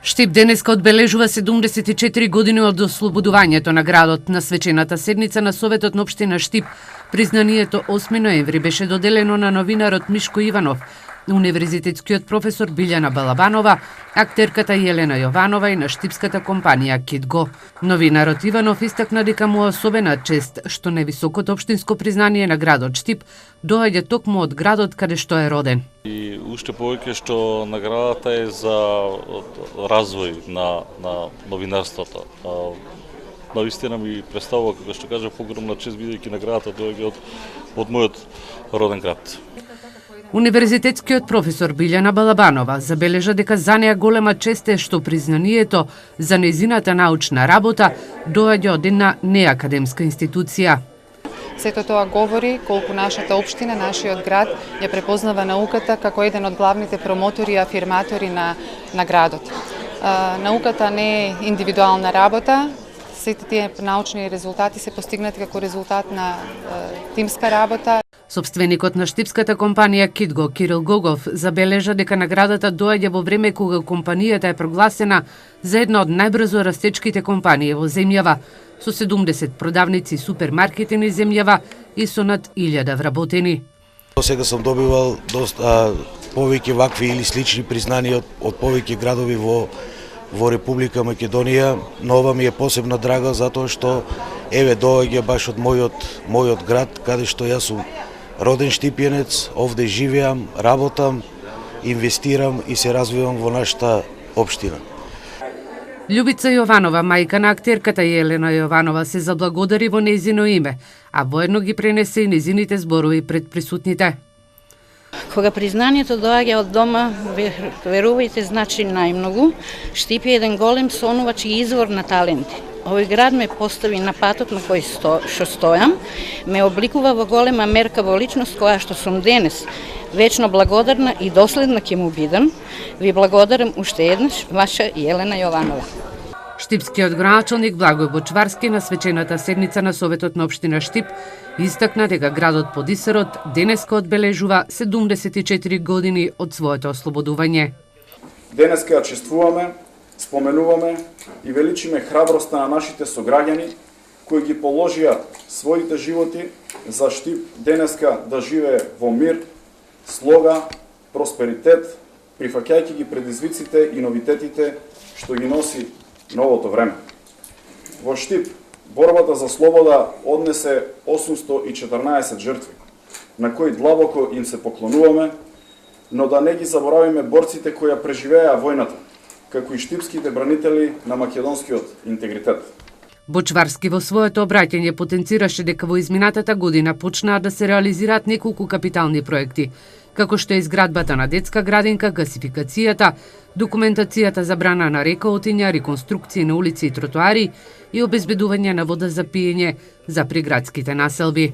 Штип денеска одбележува 74 години од ослободувањето на градот. На свечената седница на Советот на општина Штип признанието 8 ноември беше доделено на новинарот Мишко Иванов, универзитетскиот професор Билјана Балабанова, актерката Елена Јованова и на штипската компанија Китго. Новинарот Иванов истакна дека му е особена чест што највисокото општинско признание на градот Штип доаѓа токму од градот каде што е роден. И уште повеќе што наградата е за развој на новинарството. Навистина ми представува, како што кажа, огромна чест бидејќи наградата доаѓа од мојот роден град. Универзитетскиот професор Билјана Балабанова забележа дека за неа голема чест е што признанието за нејзината научна работа доаѓа од една неакадемска институција. Сето тоа говори колку нашата општина, нашиот град, ја препознава науката како еден од главните промотори и афирматори на градот. Науката не е индивидуална работа, сите тие научни резултати се постигнати како резултат на тимска работа. Собственикот на штипската компанија Китго, Кирил Гогов, забележа дека наградата доаѓа во време кога компанијата е прогласена за една од најбрзо растечките компании во земјава, со 70 продавници и супермаркети низ земјава и со над 1000 вработени. Сега сум добивал доста повеќе вакви или слични признанија од повеќе градови во Република Македонија, но ова ми е посебна драга затоа што доаѓа баш од мојот град, каде што јас сум роден штипјенец, овде живеам, работам, инвестирам и се развивам во нашата општина. Љубица Јованова, мајка на актерката Елена Јованова, се заблагодари во нејзино име, а воедно ги пренесе и нејзините зборови пред присутните. Кога признанието доаѓа од дома, верувајте, значи најмногу. Штип е еден голем сонувач и извор на таленти. Овој град ме постави на патот на кој што стојам, ме обликува во голема мерка во личност која што сум денес. Вечно благодарна и доследна ќе му бидам. Ви благодарам уште еднаш, ваша Елена Јованова. Штипскиот градоначалник Благој Бочварски на свечената седница на Советот на општина Штип истакна дека градот Подисарот денеска одбележува 74 години од своето ослободување. Денеска ја чествуваме, споменуваме и величиме храброста на нашите сограѓани кои ги положија своите животи за Штип денеска да живее во мир, слога, просперитет, прифаќајќи ги предизвиците и новитетите што ги носи новото време. Во Штип борбата за слобода однесе 814 жртви, на кои длабоко им се поклонуваме, но да не ги заборавиме борците кои ја преживеа војната, како и штипските бранители на македонскиот интегритет. Бочварски во своето обраќање потенцираше дека во изминатата година почнаа да се реализираат неколку капитални проекти, како што е изградбата на детска градинка, гасификацијата, документацијата за брана на река Отиња, реконструкција на улици и тротоари и обезбедување на вода за пиење за приградските населби.